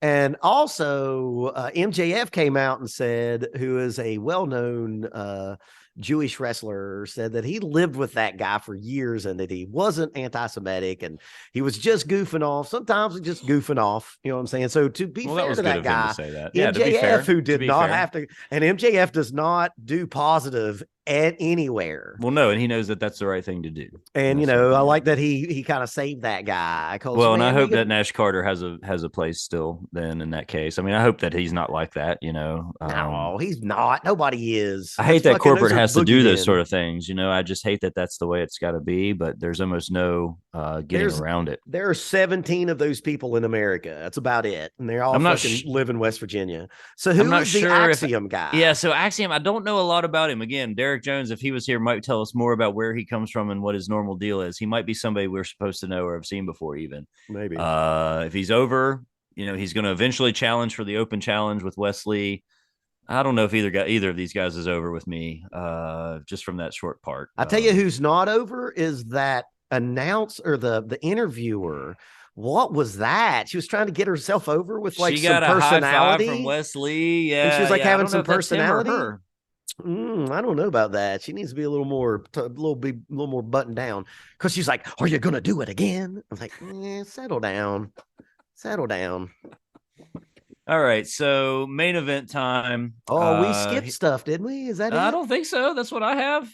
And also MJF came out and said, who is a well-known Jewish wrestler, said that he lived with that guy for years and that he wasn't anti-Semitic and he was just goofing off. Sometimes he's just goofing off. You know what I'm saying? So to be fair to that guy, to say that. Yeah, MJF, who did not have to, and MJF does not do positive at anywhere. Well, no, and he knows that that's the right thing to do. And I like that he kind of saved that guy. Well, and I hope that Nash Carter has a place still. Then in that case, I mean, I hope that he's not like that. No, he's not. Nobody is. I hate that corporate has to do those sort of things. I just hate that that's the way it's got to be. But there's almost no getting around it. There are 17 of those people in America. That's about it, and they're all live in West Virginia. So who is the Axiom guy? Yeah, so Axiom, I don't know a lot about him. Again, Derek Jones, if he was here, might tell us more about where he comes from and what his normal deal is. He might be somebody we're supposed to know or have seen before, even. Maybe. If he's over, he's going to eventually challenge for the open challenge with Wesley. I don't know if either of these guys is over with me, just from that short part. I tell you who's not over is that announcer, the interviewer. What was that? She was trying to get herself over with like she got some personality a high five from Wesley. Yeah, and she was like having some personality. I don't know about that. She needs to be a little more buttoned down because she's like, "Are you gonna do it again?" I'm like, settle down. All right, so main event time. Oh, we skipped stuff, didn't we? Is that it? I don't think so. That's what I have.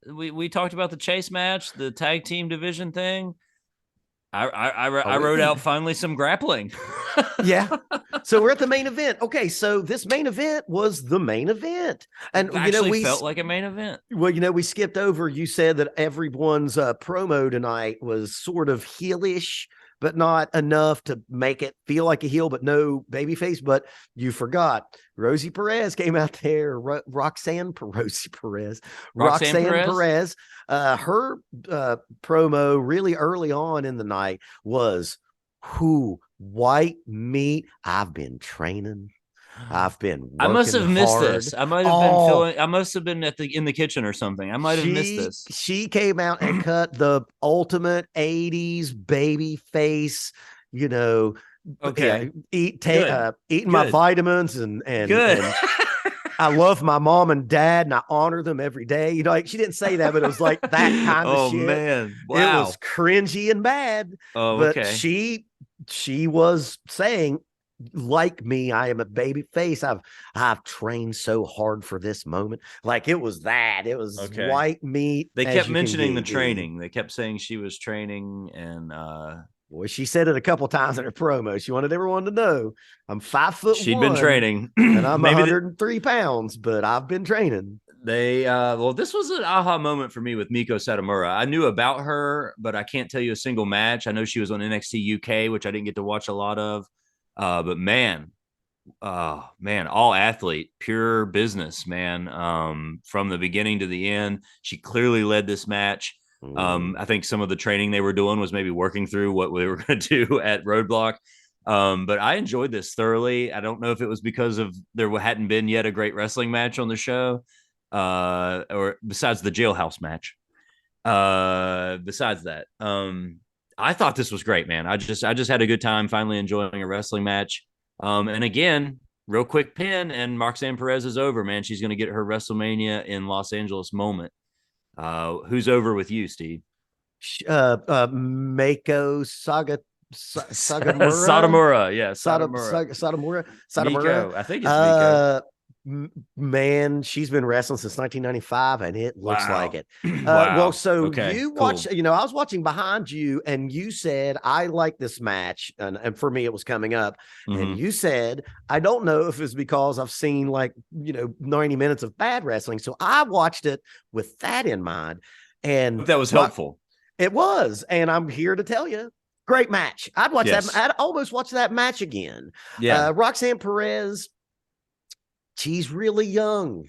We talked about the chase match, the tag team division thing. I wrote out finally some grappling. Yeah. So we're at the main event. Okay, so this main event was the main event, and we felt like a main event. Well, we skipped over. You said that everyone's promo tonight was sort of heelish, but not enough to make it feel like a heel, but no babyface. But you forgot Rosie Perez came out there. Roxanne Perez. Her promo really early on in the night was, white meat. I've been training. I've been working I must have missed hard. this. I might have been feeling. I must have been in the kitchen or something. I might have missed this. She came out and cut the ultimate 80s baby face, Okay. Eating my Good. vitamins and Good. I love my mom and dad and I honor them every day. You know, like she didn't say that, but it was like that kind of Oh shit. man. It was Wow. cringy and bad, Oh, but okay. she was saying, like me, I am a baby face. I've trained so hard for this moment. Like it was that. It was Okay. white meat They as kept you can mentioning the get, dude. training. They kept saying she was training and Boy, she said it a couple times in her promo. She wanted everyone to know I'm 5 foot she'd been one training. and I'm Maybe 103 pounds, but I've been training. they well, this was an aha moment for me with Miko Satomura. I knew about her, but I can't tell you a single match. I know she was on NXT UK, which I didn't get to watch a lot of. But man, all athlete, pure business, man. From the beginning to the end, she clearly led this match. Mm. I think some of the training they were doing was maybe working through what we were going to do at Roadblock. But I enjoyed this thoroughly. I don't know if it was because of there hadn't been yet a great wrestling match on the show, or besides the jailhouse match. Besides that, I thought this was great, man. I just had a good time finally enjoying a wrestling match. And again, real quick pin, and Roxanne Perez is over, man. She's going to get her WrestleMania in Los Angeles moment. Who's over with you, Steve? Mako Sagamura. Satomura, yeah, Satomura. Satomura. Miko, I think it's Miko. Uh, Man, she's been wrestling since 1995, and it looks like Wow, it. Well, wow. so Okay, you watch, cool. I was watching behind you, and you said I like this match, and for me, it was coming up, and Mm-hmm. you said I don't know if it's because I've seen 90 minutes of bad wrestling, so I watched it with that in mind, and That was helpful. it was, and I'm here to tell you, great match. I'd watch that. Yes. I'd almost watch that match again. Yeah. Roxanne Perez, she's really young.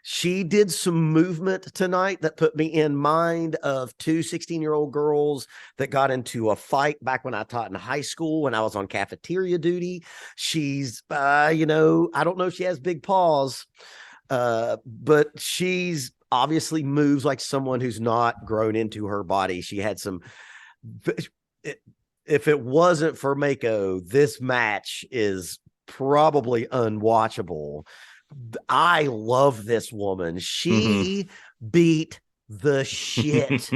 She did some movement tonight that put me in mind of two 16-year-old girls that got into a fight back when I taught in high school when I was on cafeteria duty. She's, I don't know if she has big paws, but she's obviously moves like someone who's not grown into her body. She had some, if it wasn't for Mako, this match is probably unwatchable. I love this woman. Mm-hmm. She beat the shit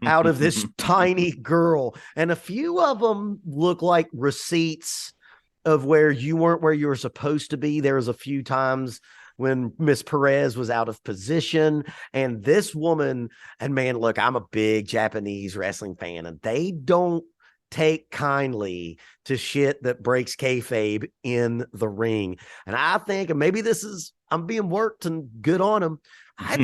out of this tiny girl. And a few of them look like receipts of where you weren't where you were supposed to be. There was a few times when Miss Perez was out of position. And this woman, and man, look, I'm a big Japanese wrestling fan, and they don't take kindly to shit that breaks kayfabe in the ring. And I think, and maybe I'm being worked and good on him. I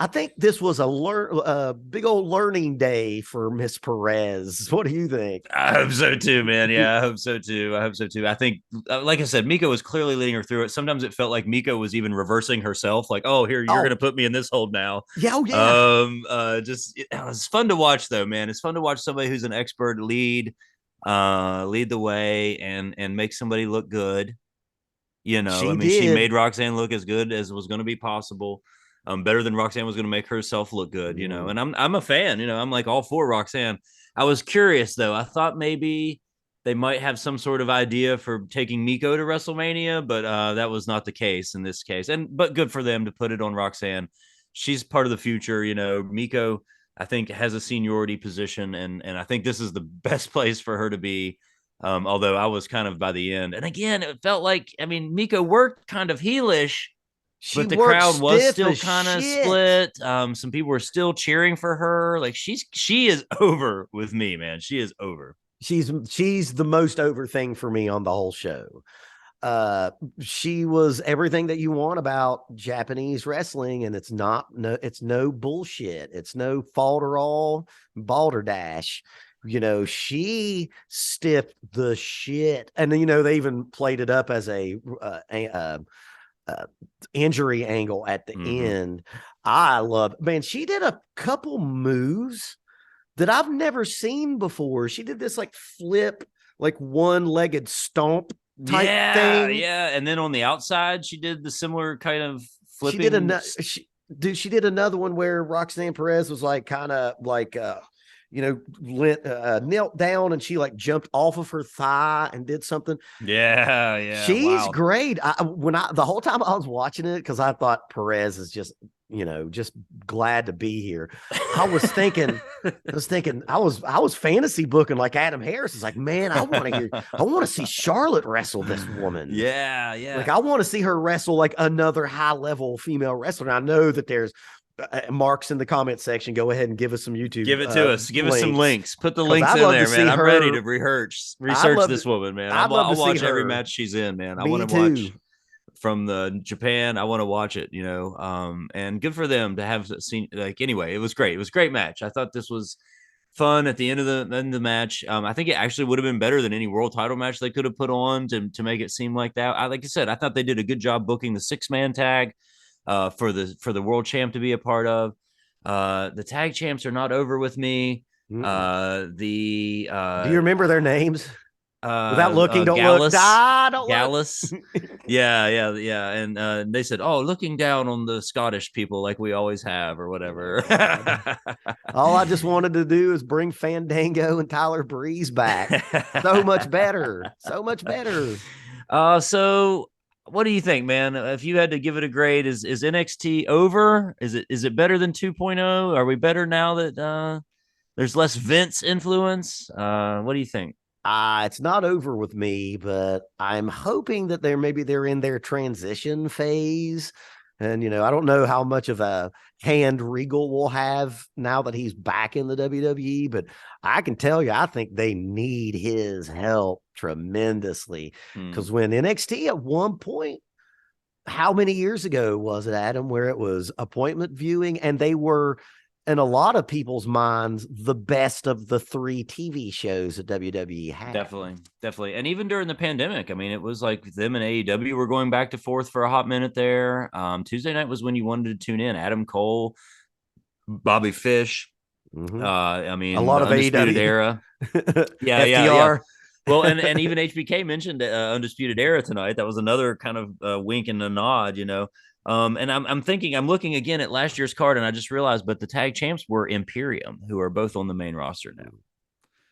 think this was a big old learning day for Miss Perez. What do you think? I hope so too, man. Yeah, I hope so too. I hope so too. I think, like I said, Miko was clearly leading her through it. Sometimes it felt like Miko was even reversing herself, like, "Oh, here you're going Oh, to put me in this hold now." yeah, oh, yeah. Just it was fun to watch, though, man. It's fun to watch somebody who's an expert lead the way and make somebody look good. I She mean, she did. made Roxanne look as good as was going to be possible. Better than Roxanne was going to make herself look good, Mm. And I'm a fan, I'm like all for Roxanne. I was curious though. I thought maybe they might have some sort of idea for taking Miko to WrestleMania, but that was not the case in this case. But good for them to put it on Roxanne. She's part of the future, Miko, I think, has a seniority position, and I think this is the best place for her to be. Although I was kind of by the end, and again, it felt like, I mean, Miko worked kind of heelish, She but the worked crowd was stiff still as kind of shit. split. Some people were still cheering for her. Like she is over with me, man. She is over. She's the most over thing for me on the whole show. uh she was everything that you want about Japanese wrestling, and it's no bullshit, it's no falderall balderdash. She stiffed the shit, and then they even played it up as a injury angle at the Mm-hmm. end. I love, man, she did a couple moves that I've never seen before. She did this like flip, like one-legged stomp type Yeah, thing. yeah. And then on the outside, she did the similar kind of She did flipping. another. She did another one where Roxanne Perez was like kind of like knelt down and she like jumped off of her thigh and did something. Yeah, She's wow. great. The whole time I was watching it, because I thought Perez is just glad to be here. I was thinking, I was fantasy booking like Adam Harris is like, man, I want to see Charlotte wrestle this woman. Yeah. Like, I want to see her wrestle like another high level female wrestler. And I know that there's marks in the comment section. Go ahead and give us some YouTube. Give it to us. Give us some links. Put the Because links I'd in love to there, man. see I'm her. ready to research this woman, man. I'd love to I'll see watch every her. match she's in, man. I Me want to too. watch from the Japan. I want to watch it, and good for them to have seen. Like, anyway, it was great. It was a great match. I thought this was fun at the end of the match. I think it actually would have been better than any world title match they could have put on to make it seem like that. Like I said, I thought they did a good job booking the 6-man tag for the world champ to be a part of. The tag champs are not over with me. Do you remember their names? Without looking, don't look. Don't Gallus. look. Yeah. And they said, "Oh, looking down on the Scottish people like we always have, or whatever." All I just wanted to do is bring Fandango and Tyler Breeze back. So much better. So much better. So what do you think, man? If you had to give it a grade, is NXT over? Is it better than 2.0? Are we better now that there's less Vince influence? What do you think? It's not over with me, but I'm hoping that they're in their transition phase. And, I don't know how much of a hand Regal will have now that he's back in the WWE, but I can tell you, I think they need his help tremendously. Because when NXT at one point, how many years ago was it, Adam, where it was appointment viewing and they were, in a lot of people's minds, the best of the 3 TV shows that WWE had. Definitely. And even during the pandemic, I mean, it was like them and AEW were going back to forth for a hot minute there. Tuesday night was when you wanted to tune in. Adam Cole, Bobby Fish. I mean, a lot of Undisputed AEW. Era. Yeah. FTR. Well, and even HBK mentioned Undisputed Era tonight. That was another kind of wink and a nod, And I'm looking again at last year's card, and I just realized, but the tag champs were Imperium, who are both on the main roster now.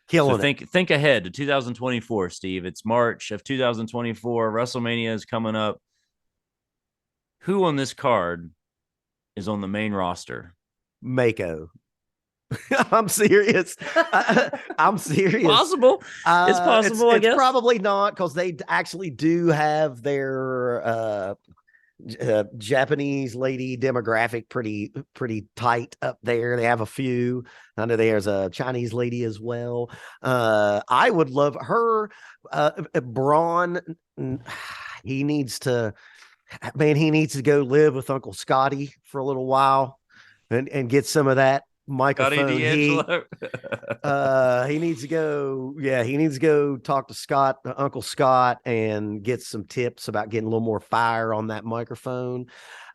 Killing so think ahead to 2024, Steve. It's March of 2024. WrestleMania is coming up. Who on this card is on the main roster? Mako. I'm serious. I'm serious. Possible. It's possible. I guess it's probably not, because they actually do have their Japanese lady demographic pretty tight up there. They have a few. I know there's a Chinese lady as well. I would love her. Braun, he needs to go live with Uncle Scotty for a little while and get some of that microphone heat. He needs to go talk to Uncle Scott, and get some tips about getting a little more fire on that microphone.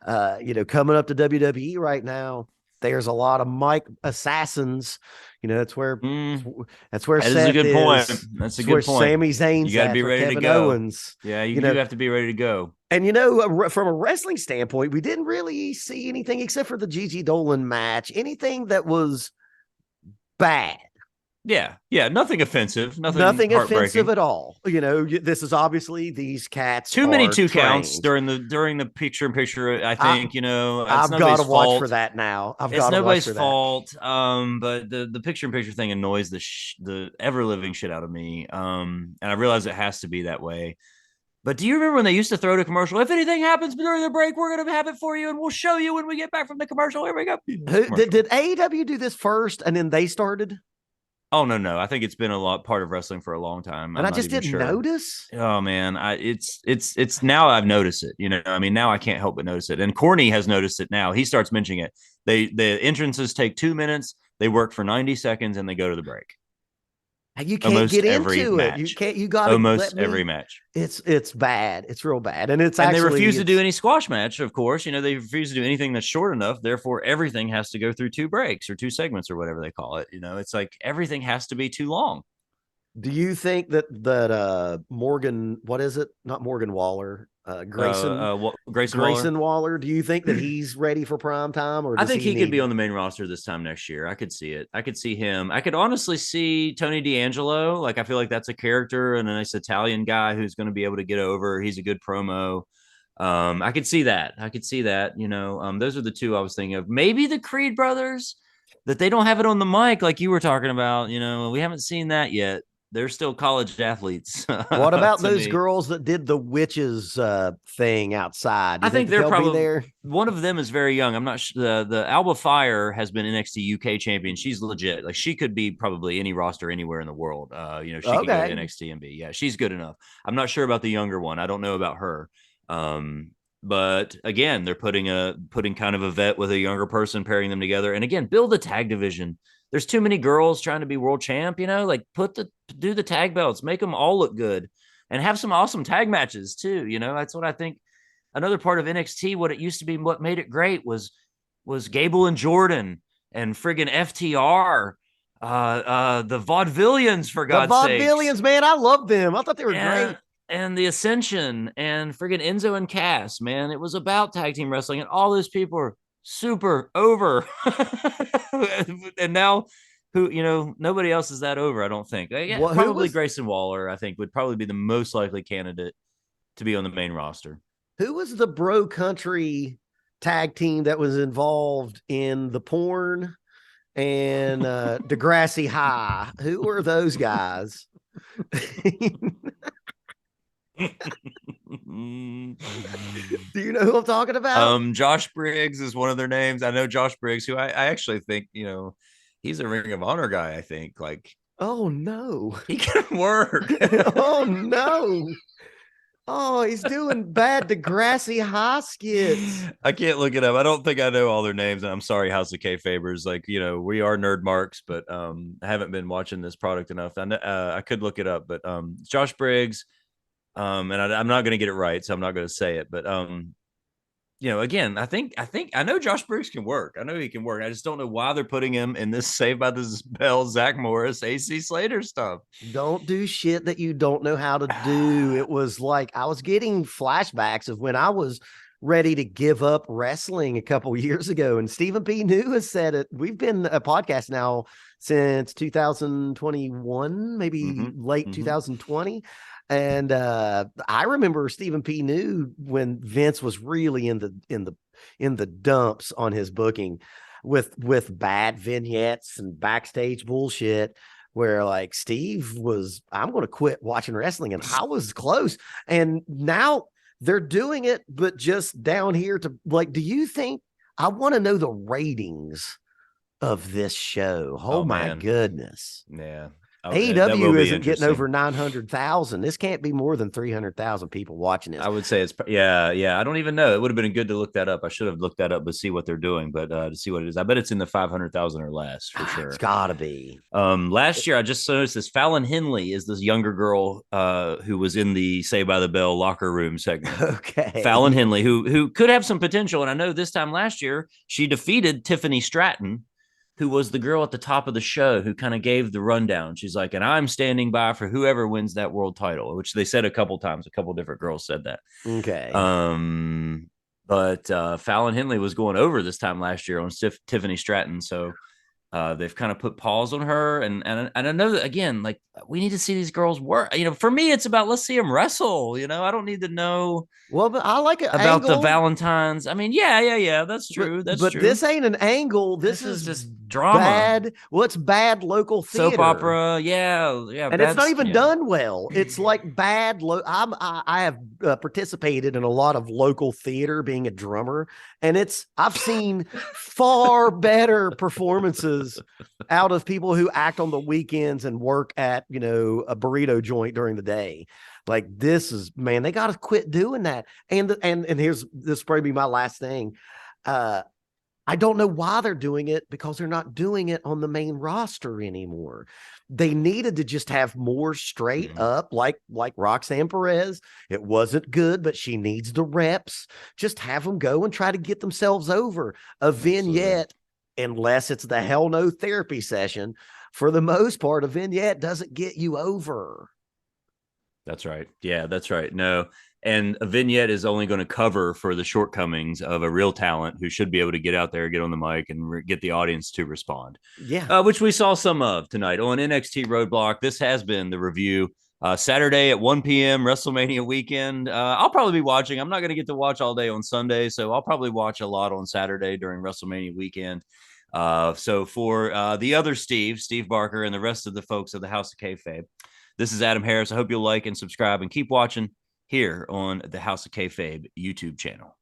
Coming up to WWE right now, there's a lot of mic assassons. That's where Seth is a good point. That's a good point. Sami Zayn's, you got to be ready Kevin to go. Owens. Yeah, you do have to be ready to go. And from a wrestling standpoint, we didn't really see anything except for the Gigi Dolan match. Anything that was bad. Yeah, nothing offensive, nothing offensive at all. This is obviously these cats. Too many 2 counts during the picture. I think I've got to watch for that now. It's nobody's fault. But the picture thing annoys the ever living shit out of me. And I realize it has to be that way. But do you remember when they used to throw to commercial? If anything happens during the break, we're going to have it for you, and we'll show you when we get back from the commercial. Here we go. Did AEW do this first, and then they started? Oh, no. I think it's been part of wrestling for a long time. And I just didn't notice. Oh man. It's now I've noticed it, I mean, now I can't help but notice it. And Corny has noticed it now. He starts mentioning it. The entrances take 2 minutes. They work for 90 seconds and they go to the break. You can't get into it. You can't. You got to almost every match. It's bad. It's real bad, and they refuse to do any squash match. Of course, they refuse to do anything that's short enough. Therefore, everything has to go through 2 breaks or 2 segments or whatever they call it. It's like everything has to be too long. Do you think that Morgan? What is it? Not Morgan Waller. Grayson Grayson Waller. Grayson Waller. Do you think that he's ready for prime time, or I does think he he could be need? on the main roster this time next year. I could see it. I could see him. I could honestly see Tony D'Angelo. Like, I feel like that's a character and a nice Italian guy who's going to be able to get over. He's a good promo. I could see that. I could see that. Those are the two I was thinking of. Maybe the Creed brothers, that they don't have it on the mic like you were talking about. We haven't seen that yet. They're still college athletes What about to those me. girls that did the witches thing outside? Do I you think think that they're they'll be probably there? one of them is very young. I'm not sure. The Alba Fire has been NXT UK champion. She's legit. Like, she could be probably any roster anywhere in the world. She could go to Okay. NXT and be. Yeah, she's good enough. I'm not sure about the younger one. I don't know about her. But again, they're putting kind of a vet with a younger person, pairing them together, and again, build a tag division. There's too many girls trying to be world champ. Like, do the tag belts, make them all look good, and have some awesome tag matches too. That's what I think. Another part of NXT, what it used to be, what made it great was Gable and Jordan and friggin' FTR, the Vaudevillians, for The God's sakes, Vaudevillians, man, I love them. I thought they were and great. and the Ascension and friggin' Enzo and Cass. Man, it was about tag team wrestling, and all those people are super over. And now, nobody else is that over. I don't think. Yeah, What? Who probably was Grayson Waller. I think would probably be the most likely candidate to be on the main roster. who was the Bro Country tag team that was involved in the porn and Degrassi High? Who were those guys? Do you know who I'm talking about? Josh Briggs is one of their names. I know Josh Briggs, who I actually think, he's a Ring of Honor guy. I think, like, Oh no. he can work. Oh no. Oh, he's doing bad Degrassi High skits. I can't look it up. I don't think I know all their names. And I'm sorry, House of K Favors. Like, we are nerd marks, but I haven't been watching this product enough. I could look it up, but Josh Briggs. And I'm not going to get it right, so I'm not going to say it. But again, I know Josh Briggs can work. I know he can work. I just don't know why they're putting him in this Saved by the Bell, Zach Morris, AC Slater stuff. Don't do shit that you don't know how to do. It was like I was getting flashbacks of when I was ready to give up wrestling a couple years ago. And Stephen P. New has said it. We've been a podcast now since 2021, maybe late 2020. And I remember Stephen P. New when Vince was really in the dumps on his booking with bad vignettes and backstage bullshit, where like Steve was, I'm going to quit watching wrestling, and I was close. And now they're doing it, but just down here to like, do you think, I want to know the ratings of this show? Oh my man. Goodness. Yeah. AEW isn't getting over 900,000. This can't be more than 300,000 people watching this. I would say it's yeah. I don't even know. It would have been good to look that up. I should have looked that up to see what they're doing, but to see what it is, I bet it's in the 500,000 or less for sure. It's gotta be. Last year I just noticed this. Fallon Henley is this younger girl who was in the Saved by the Bell locker room segment. Okay, Fallon Henley, who could have some potential, and I know this time last year she defeated Tiffany Stratton, who was the girl at the top of the show who kind of gave the rundown. She's like, and I'm standing by for whoever wins that world title, which they said a couple times. A couple different girls said that. Okay. But Fallon Henley was going over this time last year on Tiffany Stratton. So they've kind of put pause on her. And I know that, again, like, we need to see these girls work. For me, it's about, let's see them wrestle. I don't need to know. Well, but I like it about angle. The Valentines. I mean, yeah. That's true. That's true. But this ain't an angle. This is just drama. Bad. Well, it's bad local theater. Soap opera. Yeah. And it's not even done well. It's like bad. I have participated in a lot of local theater, being a drummer, and I've seen far better performances out of people who act on the weekends and work at a burrito joint during the day. Like, this is, man, they got to quit doing that. And this will probably be my last thing. I don't know why they're doing it, because they're not doing it on the main roster anymore. They needed to just have more straight up, like Roxanne Perez. It wasn't good, but she needs the reps. Just have them go and try to get themselves over. A vignette, unless it's the Hell No therapy session, for the most part, a vignette doesn't get you over. That's right. Yeah, that's right. No, And a vignette is only going to cover for the shortcomings of a real talent who should be able to get out there, get on the mic, and get the audience to respond. Yeah. Which we saw some of tonight on NXT Roadblock. This has been the review. Saturday at 1 p.m. WrestleMania weekend. I'll probably be watching. I'm not going to get to watch all day on Sunday, so I'll probably watch a lot on Saturday during WrestleMania weekend. So for the other Steve Barker, and the rest of the folks of the House of Kayfabe, this is Adam Harris. I hope you'll like and subscribe and keep watching here on the House of Kayfabe YouTube channel.